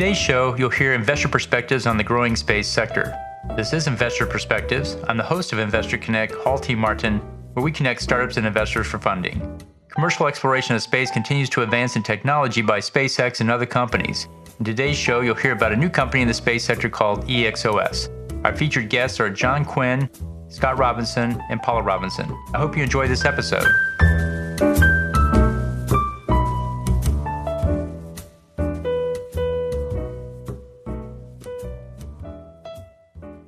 today's show, you'll hear investor perspectives on the growing space sector. This is Investor Perspectives. I'm the host of Investor Connect, Hall T. Martin, where we connect startups and investors for funding. Commercial exploration of space continues to advance in technology by SpaceX and other companies. In today's show, you'll hear about a new company in the space sector called EXOS. Our featured guests are John Quinn, Scott Robinson, and Paula Robinson. I hope you enjoy this episode.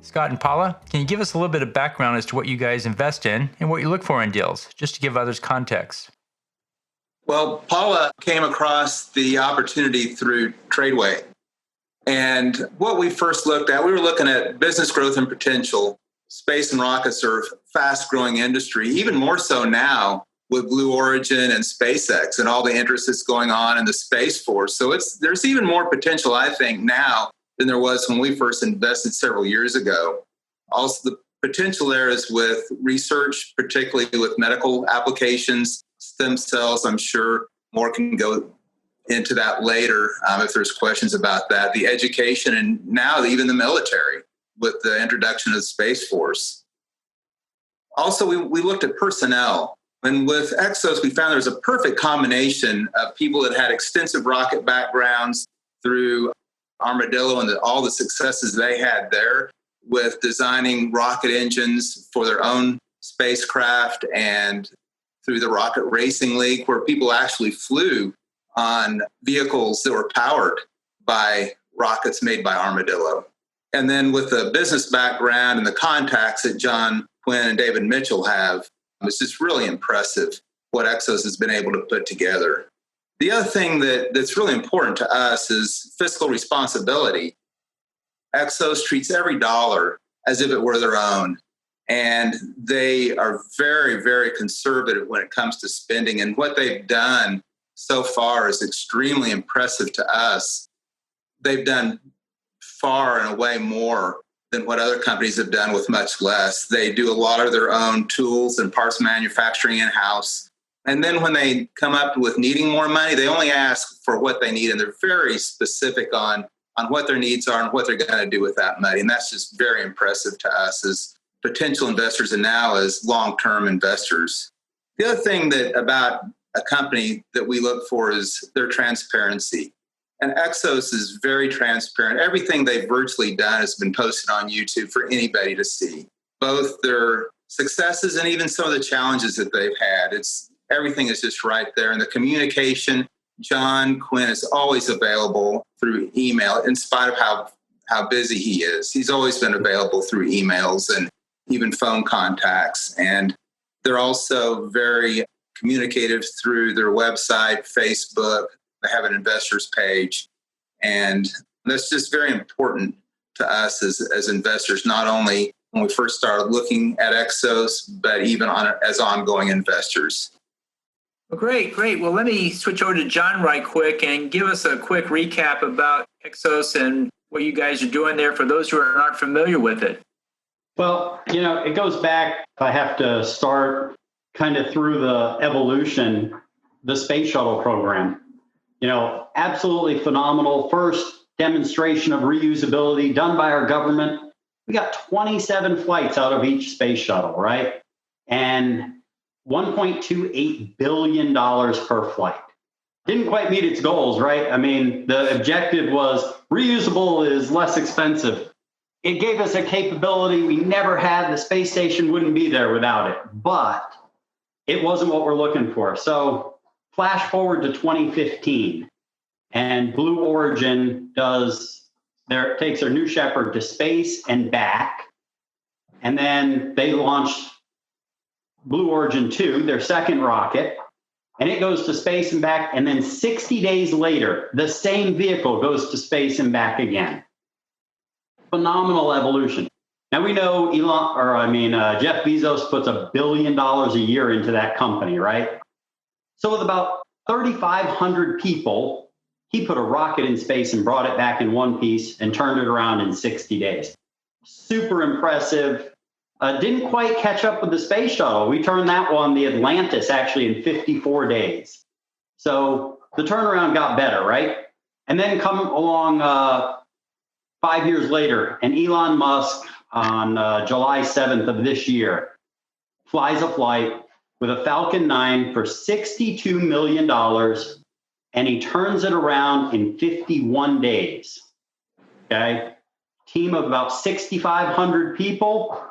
Scott and Paula, can you give us a little bit of background as to what you guys invest in and what you look for in deals, just to give others context? Well, Paula came across the opportunity through Tradeway. And what we first looked at, we were looking at business growth and potential. Space and rockets are a fast-growing industry, even more so now with Blue Origin and SpaceX and all the interest that's going on in the Space Force. So there's even more potential, I think, now than there was when we first invested several years ago. Also, the potential there is with research, particularly with medical applications, stem cells. I'm sure more can go into that later if there's questions about that. The education, and now even the military with the introduction of the Space Force. Also, we looked at personnel. And with EXOS, we found there was a perfect combination of people that had extensive rocket backgrounds through Armadillo and all the successes they had there with designing rocket engines for their own spacecraft, and through the Rocket Racing League, where people actually flew on vehicles that were powered by rockets made by Armadillo. And then with the business background and the contacts that John Quinn and David Mitchell have, it's just really impressive what EXOS has been able to put together. The other thing that's really important to us is fiscal responsibility. EXOS treats every dollar as if it were their own. And they are very, very conservative when it comes to spending. And what they've done so far is extremely impressive to us. They've done far and away more than what other companies have done with much less. They do a lot of their own tools and parts manufacturing in-house. And then when they come up with needing more money, they only ask for what they need. And they're very specific on what their needs are and what they're going to do with that money. And that's just very impressive to us as potential investors and now as long-term investors. The other thing about a company that we look for is their transparency. And EXOS is very transparent. Everything they've virtually done has been posted on YouTube for anybody to see, both their successes and even some of the challenges that they've had. Everything is just right there. And the communication, John Quinn is always available through email, in spite of how busy he is. He's always been available through emails and even phone contacts. And they're also very communicative through their website, Facebook. They have an investors page. And that's just very important to us as investors, not only when we first started looking at EXOS, but even as ongoing investors. Well, great. Well, let me switch over to John right quick and give us a quick recap about EXOS and what you guys are doing there for those who aren't familiar with it. Well, it goes back, I have to start kind of through the evolution, the space shuttle program. Absolutely phenomenal. First demonstration of reusability done by our government. We got 27 flights out of each space shuttle, right? And $1.28 billion per flight. Didn't quite meet its goals, right? I mean, the objective was reusable is less expensive. It gave us a capability we never had. The space station wouldn't be there without it, but it wasn't what we're looking for. So flash forward to 2015, and Blue Origin takes their New Shepard to space and back. And then they launched Blue Origin 2, their second rocket, and it goes to space and back. And then 60 days later, the same vehicle goes to space and back again. Phenomenal evolution. Now we know Jeff Bezos puts $1 billion a year into that company, right? So with about 3,500 people, he put a rocket in space and brought it back in one piece and turned it around in 60 days. Super impressive. Didn't quite catch up with the space shuttle. We turned that one, the Atlantis, actually in 54 days. So the turnaround got better, right? And then come along 5 years later, and Elon Musk on July 7th of this year flies a flight with a Falcon 9 for $62 million, and he turns it around in 51 days. Okay? Team of about 6,500 people,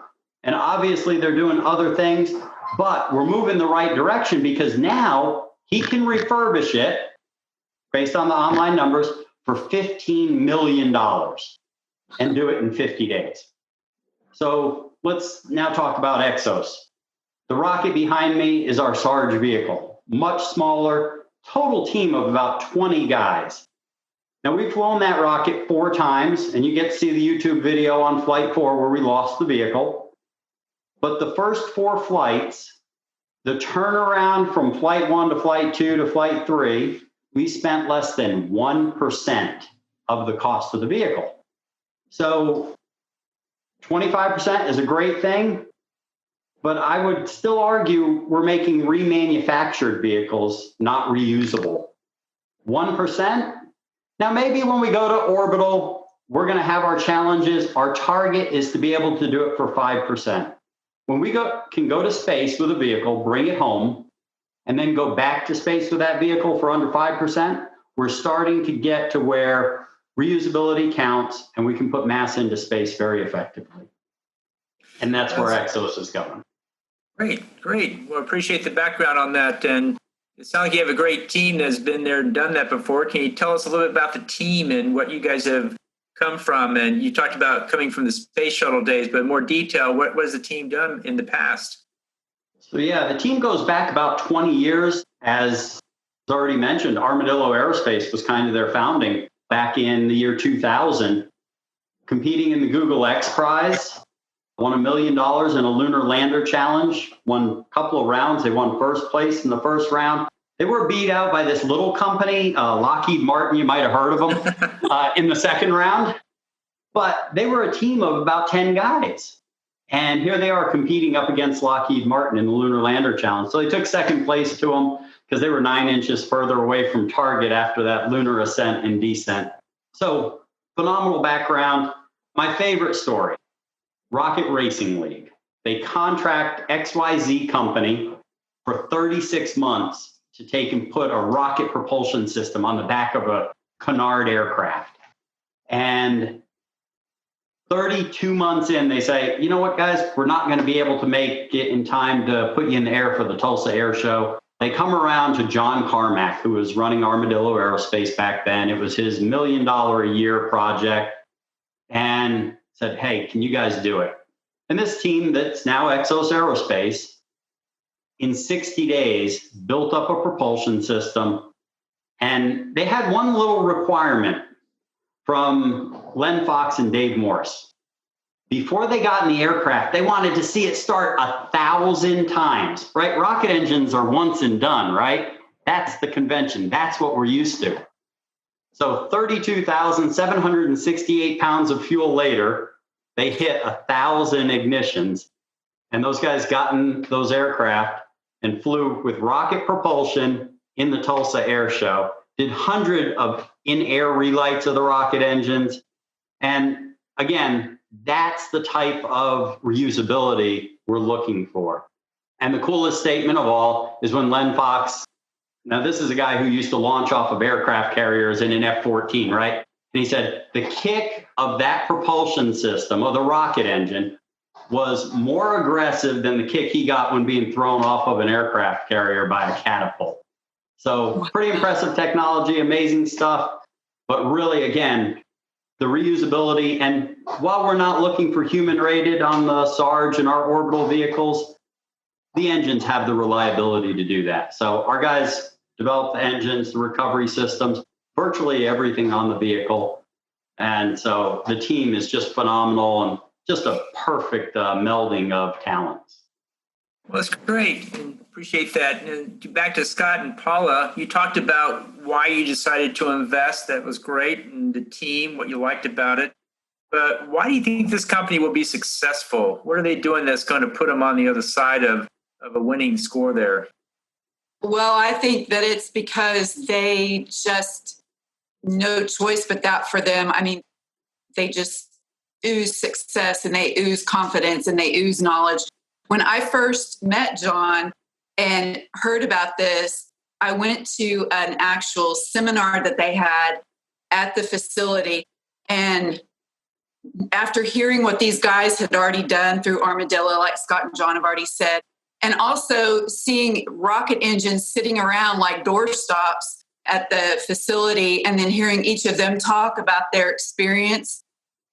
and obviously they're doing other things, but we're moving the right direction because now he can refurbish it based on the online numbers for $15 million and do it in 50 days. So let's now talk about EXOS. The rocket behind me is our Sarge vehicle, much smaller, total team of about 20 guys. Now we've flown that rocket 4 times, and you get to see the YouTube video on flight 4 where we lost the vehicle. But the first 4 flights, the turnaround from flight 1 to flight 2 to flight 3, we spent less than 1% of the cost of the vehicle. So 25% is a great thing, but I would still argue we're making remanufactured vehicles not reusable. 1%? Now, maybe when we go to orbital, we're going to have our challenges. Our target is to be able to do it for 5%. When we can go to space with a vehicle, bring it home, and then go back to space with that vehicle for under 5%, we're starting to get to where reusability counts and we can put mass into space very effectively. And that's where EXOS is going. Great. Well, appreciate the background on that. And it sounds like you have a great team that's been there and done that before. Can you tell us a little bit about the team and what you guys have come from? And you talked about coming from the space shuttle days, but in more detail, what has the team done in the past? So yeah, the team goes back about 20 years. As already mentioned, Armadillo Aerospace was kind of their founding back in the year 2000, competing in the Google X Prize, won $1 million in a lunar lander challenge, won a couple of rounds. They won first place in the first round. They were beat out by this little company, Lockheed Martin, you might have heard of them, in the second round. But they were a team of about 10 guys. And here they are competing up against Lockheed Martin in the Lunar Lander Challenge. So they took second place to them because they were 9 inches further away from target after that lunar ascent and descent. So phenomenal background. My favorite story, Rocket Racing League. They contract XYZ company for 36 months to take and put a rocket propulsion system on the back of a Canard aircraft. And 32 months in, they say, you know what, guys, we're not going to be able to make it in time to put you in the air for the Tulsa Air Show. They come around to John Carmack, who was running Armadillo Aerospace back then. It was his $1 million a year project, and said, hey, can you guys do it? And this team that's now EXOS Aerospace, in 60 days, built up a propulsion system. And they had one little requirement from Len Fox and Dave Morse. Before they got in the aircraft, they wanted to see it start 1,000 times, right? Rocket engines are once and done, right? That's the convention. That's what we're used to. So 32,768 pounds of fuel later, they hit 1,000 ignitions. And those guys got in those aircraft and flew with rocket propulsion in the Tulsa Air Show, did hundreds of in-air relights of the rocket engines. And again, that's the type of reusability we're looking for. And the coolest statement of all is when Len Fox, now this is a guy who used to launch off of aircraft carriers in an F-14, right? And he said, the kick of that propulsion system, of the rocket engine, was more aggressive than the kick he got when being thrown off of an aircraft carrier by a catapult. So pretty impressive technology, amazing stuff. But really, again, the reusability. And while we're not looking for human rated on the Sarge and our orbital vehicles, the engines have the reliability to do that. So our guys developed the engines, the recovery systems, virtually everything on the vehicle. And so the team is just phenomenal and just a perfect melding of talents. Well, that's great. And appreciate that. And back to Scott and Paula, you talked about why you decided to invest. That was great. And the team, what you liked about it. But why do you think this company will be successful? What are they doing that's going to put them on the other side of a winning score there? Well, I think that it's because they just no choice but that for them. I mean, they just ooze success and they ooze confidence and they ooze knowledge. When I first met John and heard about this, I went to an actual seminar that they had at the facility. And after hearing what these guys had already done through Armadillo, like Scott and John have already said, and also seeing rocket engines sitting around like doorstops at the facility, and then hearing each of them talk about their experience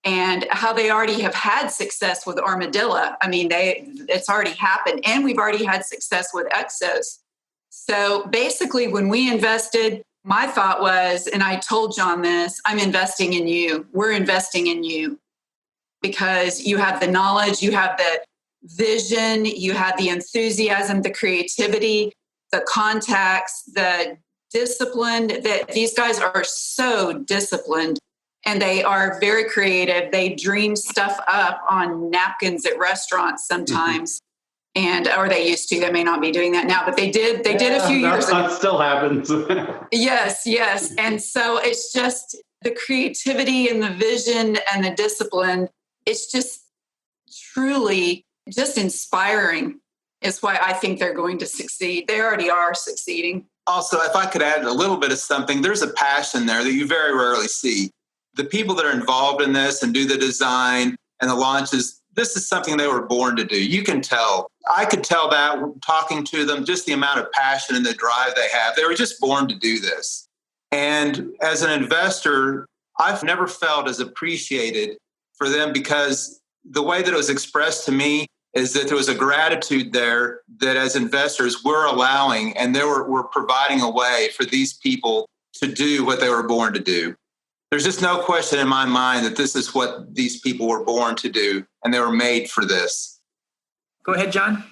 and how they already have had success with Armadillo. I mean, it's already happened, and we've already had success with EXOS. So basically, when we invested, my thought was, and I told John this, I'm investing in you. We're investing in you because you have the knowledge, you have the vision, you have the enthusiasm, the creativity, the contacts, the discipline. That these guys are so disciplined and they are very creative. They dream stuff up on napkins at restaurants sometimes. Or they used to. They may not be doing that now, but they did a few years ago. That still happens. Yes. And so it's just the creativity and the vision and the discipline. It's just truly just inspiring. Is why I think they're going to succeed. They already are succeeding. Also, if I could add a little bit of something, there's a passion there that you very rarely see. The people that are involved in this and do the design and the launches, this is something they were born to do. You can tell. I could tell that talking to them, just the amount of passion and the drive they have. They were just born to do this. And as an investor, I've never felt as appreciated for them because the way that it was expressed to me is that there was a gratitude there that as investors we're allowing and we're providing a way for these people to do what they were born to do. There's just no question in my mind that this is what these people were born to do, and they were made for this. Go ahead, John.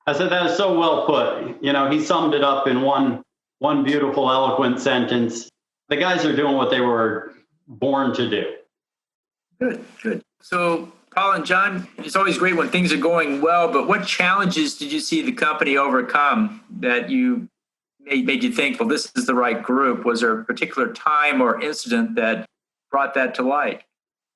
I said that is so well put. You know, he summed it up in one beautiful, eloquent sentence. The guys are doing what they were born to do. Good. So, Paul and John, it's always great when things are going well, but what challenges did you see the company overcome that you made you think, well, this is the right group? Was there a particular time or incident that brought that to light?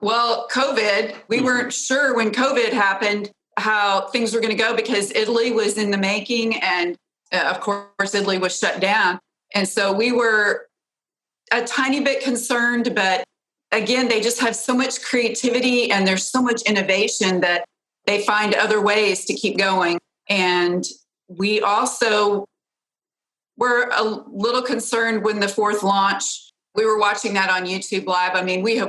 Well, COVID, we weren't sure when COVID happened how things were going to go because Italy was in the making and of course Italy was shut down. And so we were a tiny bit concerned, but again, they just have so much creativity and there's so much innovation that they find other ways to keep going. And we also were a little concerned when the fourth launch, we were watching that on YouTube Live. I mean, we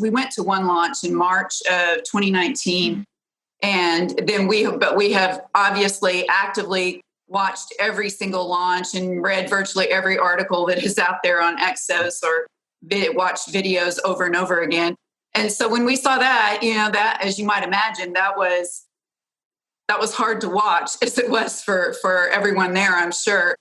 went to one launch in March of 2019. And then we have obviously actively watched every single launch and read virtually every article that is out there on EXOS or watched videos over and over again. And so when we saw that, that, as you might imagine, that was hard to watch as it was for everyone there, I'm sure.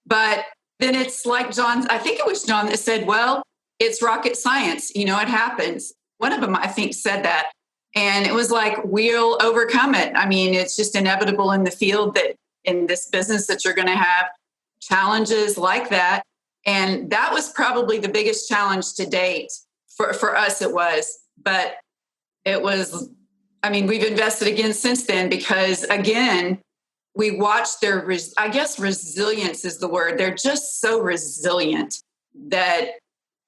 But then it's like I think it was John that said, well, it's rocket science. It happens. One of them, I think, said that. And it was like, we'll overcome it. I mean, it's just inevitable in the field that in this business that you're going to have challenges like that. And that was probably the biggest challenge to date for us. It was, but it was, I mean, we've invested again since then because again, we watched their, resilience is the word. They're just so resilient that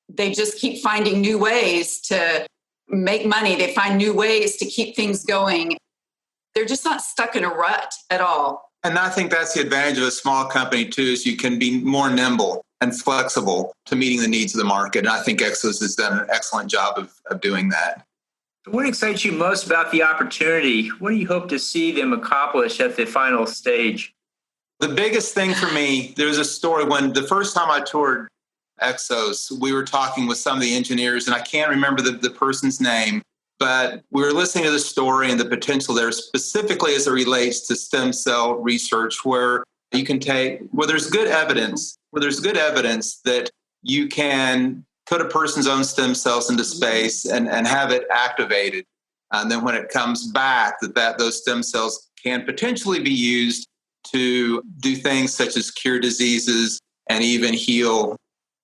they just keep finding new ways to make money. They find new ways to keep things going. They're just not stuck in a rut at all. And I think that's the advantage of a small company too, is you can be more nimble and flexible to meeting the needs of the market. And I think EXOS has done an excellent job of doing that. What excites you most about the opportunity? What do you hope to see them accomplish at the final stage? The biggest thing for me, there's a story when the first time I toured EXOS, we were talking with some of the engineers, and I can't remember the person's name, but we were listening to the story and the potential there, specifically as it relates to stem cell research, where you can where there's good evidence that you can put a person's own stem cells into space and have it activated. And then when it comes back, those stem cells can potentially be used to do things such as cure diseases and even heal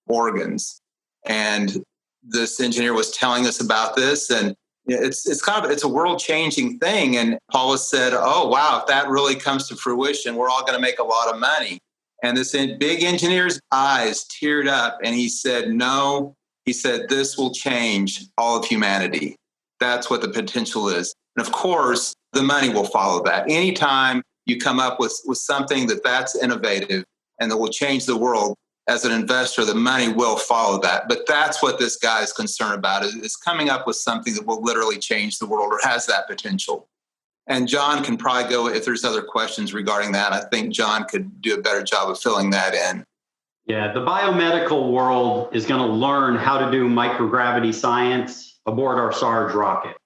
organs. And this engineer was telling us about this, and it's a world changing thing. And Paula said, "Oh wow, if that really comes to fruition, we're all going to make a lot of money." And this big engineer's eyes teared up, and he said, "No," he said, "this will change all of humanity. That's what the potential is." And of course, the money will follow that. Anytime you come up with something that's innovative and that will change the world, as an investor, the money will follow that. But that's what this guy is concerned about, is coming up with something that will literally change the world or has that potential. And John can probably go, if there's other questions regarding that, I think John could do a better job of filling that in. Yeah, the biomedical world is going to learn how to do microgravity science aboard our SARG rocket.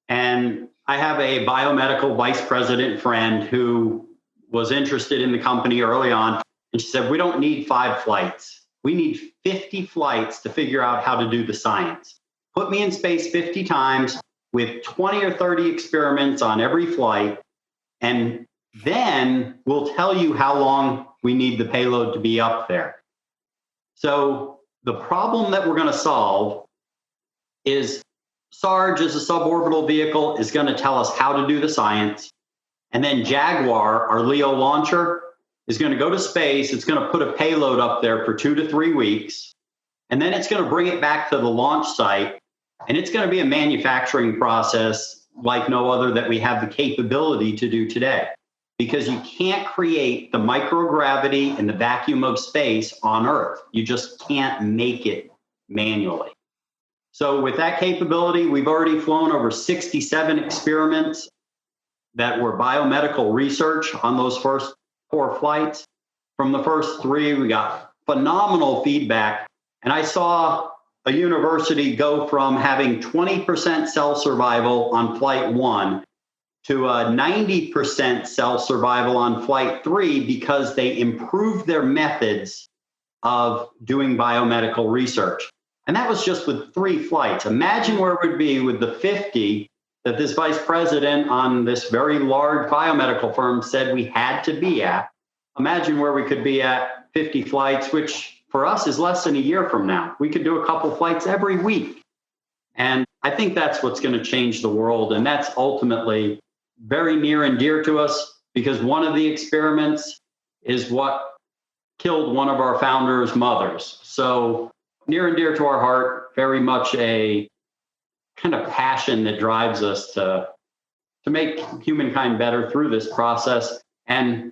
And I have a biomedical vice president friend who was interested in the company early on. And she said, "We don't need 5 flights. We need 50 flights to figure out how to do the science. Put me in space 50 times with 20 or 30 experiments on every flight. And then we'll tell you how long we need the payload to be up there." So the problem that we're going to solve is SARG as a suborbital vehicle is going to tell us how to do the science. And then Jaguar, our LEO launcher, is going to go to space. It's going to put a payload up there for 2 to 3 weeks. And then it's going to bring it back to the launch site. And it's going to be a manufacturing process like no other that we have the capability to do today. Because you can't create the microgravity and the vacuum of space on Earth. You just can't make it manually. So with that capability, we've already flown over 67 experiments that were biomedical research on those first 4 flights. From the first 3, we got phenomenal feedback. And I saw a university go from having 20% cell survival on flight 1 to a 90% cell survival on flight 3 because they improved their methods of doing biomedical research. And that was just with 3 flights. Imagine where it would be with the 50 that this vice president on this very large biomedical firm said we had to be at. Imagine where we could be at 50 flights, which for us is less than a year from now. We could do a couple flights every week. And I think that's what's going to change the world. And that's ultimately very near and dear to us because one of the experiments is what killed one of our founders' mothers. So near and dear to our heart, very much a kind of passion that drives us to make humankind better through this process, and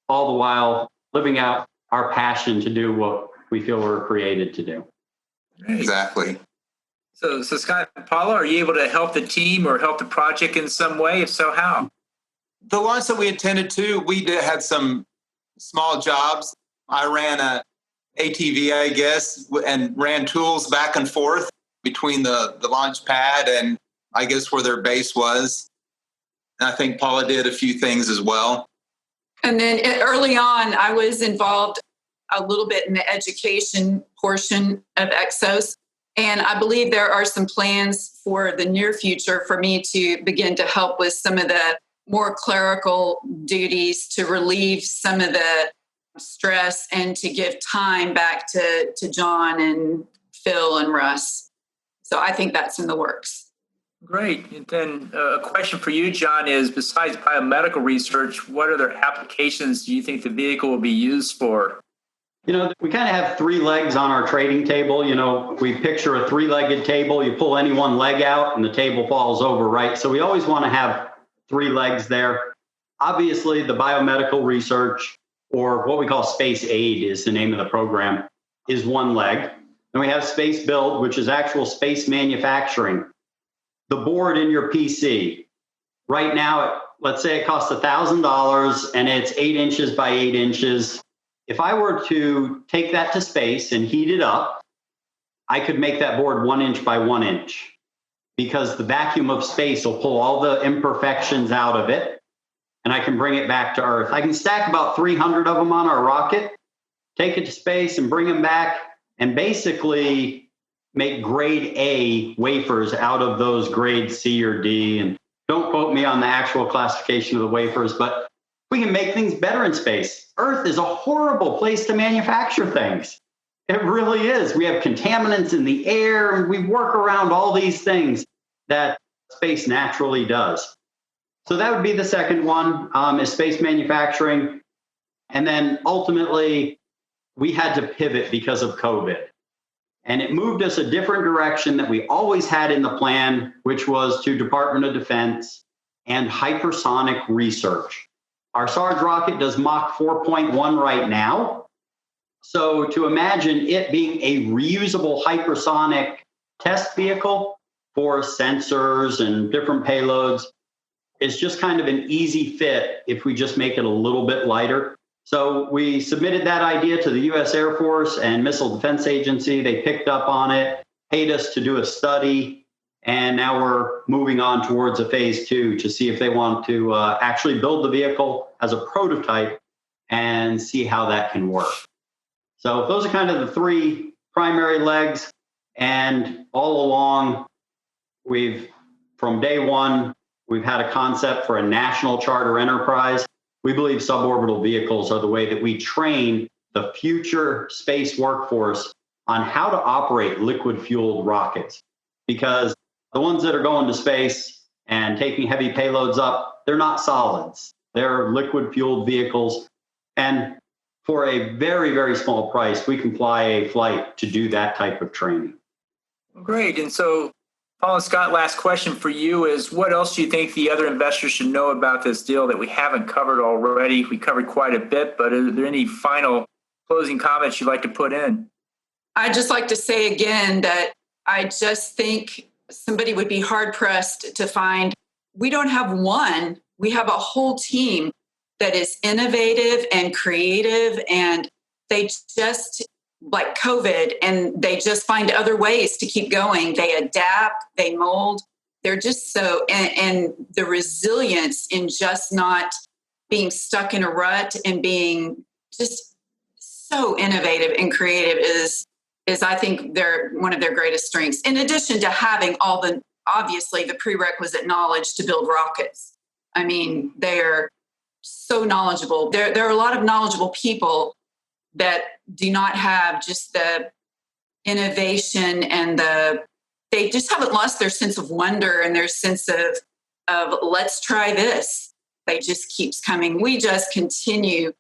all the while living out our passion to do what we feel we're created to do. Exactly. So Scott, Paula, are you able to help the team or help the project in some way? If so, how? The launch that we attended to, had some small jobs. I ran a ATV, I guess, and ran tools back and forth between the launch pad and I guess where their base was. And I think Paula did a few things as well. And then early on, I was involved a little bit in the education portion of EXOS. And I believe there are some plans for the near future for me to begin to help with some of the more clerical duties to relieve some of the stress and to give time back to John and Phil and Russ. So I think that's in the works. Great. And then a question for you, John, is besides biomedical research, what other applications do you think the vehicle will be used for? You know, we kind of have 3 legs on our trading table. You know, we picture a 3-legged table. You pull any one leg out and the table falls over, right? So we always want to have 3 legs there. Obviously, the biomedical research, or what we call space aid is the name of the program, is 1 leg. Then we have space build, which is actual space manufacturing. The board in your PC. Right now, let's say it costs $1,000 and it's 8 inches by 8 inches. If I were to take that to space and heat it up, I could make that board 1 inch by 1 inch because the vacuum of space will pull all the imperfections out of it and I can bring it back to Earth. I can stack about 300 of them on our rocket, take it to space and bring them back and basically make grade A wafers out of those grade C or D. And don't quote me on the actual classification of the wafers, but we can make things better in space. Earth is a horrible place to manufacture things. It really is. We have contaminants in the air, and we work around all these things that space naturally does. So that would be the second one, is space manufacturing. And then ultimately, we had to pivot because of COVID. And it moved us a different direction that we always had in the plan, which was to Department of Defense and hypersonic research. Our Sarge rocket does Mach 4.1 right now. So to imagine it being a reusable hypersonic test vehicle for sensors and different payloads is just kind of an easy fit if we just make it a little bit lighter. So we submitted that idea to the U.S. Air Force and Missile Defense Agency. They picked up on it, paid us to do a study, and now we're moving on towards a phase 2 to see if they want to actually build the vehicle as a prototype and see how that can work. So those are kind of the 3 primary legs. And all along, from day one, we've had a concept for a national charter enterprise. We believe suborbital vehicles are the way that we train the future space workforce on how to operate liquid-fueled rockets. Because the ones that are going to space and taking heavy payloads up, they're not solids. They're liquid-fueled vehicles. And for a very, very small price, we can fly a flight to do that type of training. Great. And so, Paul and Scott, last question for you is, what else do you think the other investors should know about this deal that we haven't covered already? We covered quite a bit, but are there any final closing comments you'd like to put in? I'd just like to say again that I just think somebody would be hard-pressed to find, we don't have one, we have a whole team that is innovative and creative, and they just, like COVID, and they just find other ways to keep going. They adapt, they mold. They're just so, and the resilience in just not being stuck in a rut and being just so innovative and creative is I think they're one of their greatest strengths. In addition to having all the, obviously, the prerequisite knowledge to build rockets. I mean, they're so knowledgeable. There are a lot of knowledgeable people that do not have just the innovation and they just haven't lost their sense of wonder and their sense of let's try this. They just keeps coming. We just continue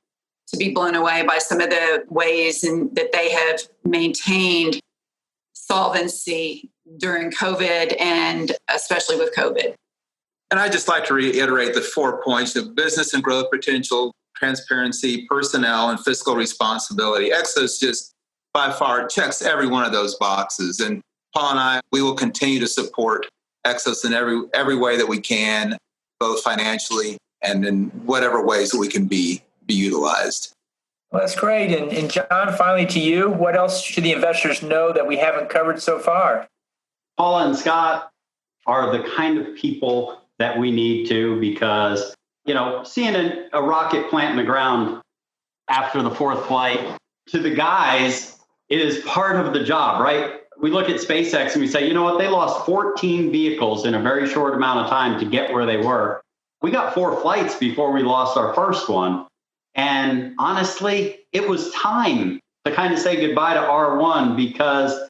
to be blown away by some of the ways that they have maintained solvency during COVID, and especially with COVID. And I'd just like to reiterate the 4 points of business and growth potential, transparency, personnel, and fiscal responsibility. EXOS just by far checks every one of those boxes. And Paul and I, we will continue to support EXOS in every way that we can, both financially and in whatever ways that we can be utilized. Well, that's great. And John, finally to you, what else should the investors know that we haven't covered so far? Paula and Scott are the kind of people that we need to, because, seeing a rocket plant in the ground after the 4th flight, to the guys, is part of the job, right? We look at SpaceX and we say, you know what, they lost 14 vehicles in a very short amount of time to get where they were. We got 4 flights before we lost our first one. And honestly, it was time to kind of say goodbye to R1, because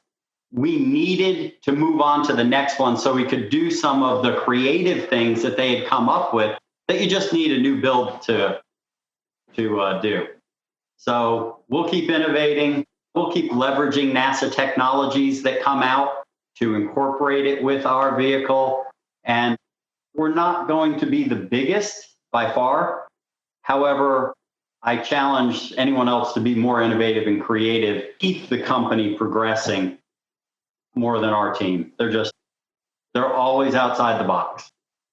we needed to move on to the next one so we could do some of the creative things that they had come up with that you just need a new build to do. So we'll keep innovating. We'll keep leveraging NASA technologies that come out to incorporate it with our vehicle. And we're not going to be the biggest by far. However, I challenge anyone else to be more innovative and creative, keep the company progressing more than our team. They're always outside the box.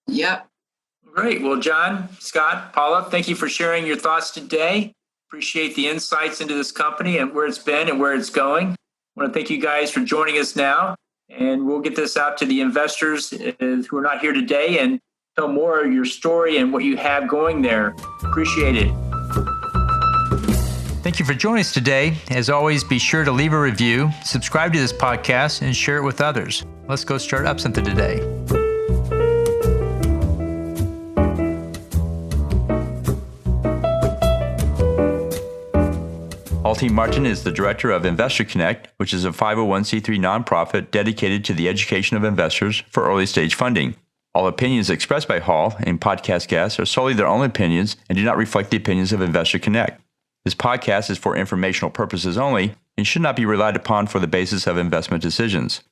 Yep. Great. Well, John, Scott, Paula, thank you for sharing your thoughts today. Appreciate the insights into this company and where it's been and where it's going. I want to thank you guys for joining us now, and we'll get this out to the investors who are not here today and tell more of your story and what you have going there. Appreciate it. Thank you for joining us today. As always, be sure to leave a review, subscribe to this podcast, and share it with others. Let's go start up something today. Hall T. Martin is the director of Investor Connect, which is a 501c3 nonprofit dedicated to the education of investors for early stage funding. All opinions expressed by Hall and podcast guests are solely their own opinions and do not reflect the opinions of Investor Connect. This podcast is for informational purposes only and should not be relied upon for the basis of investment decisions.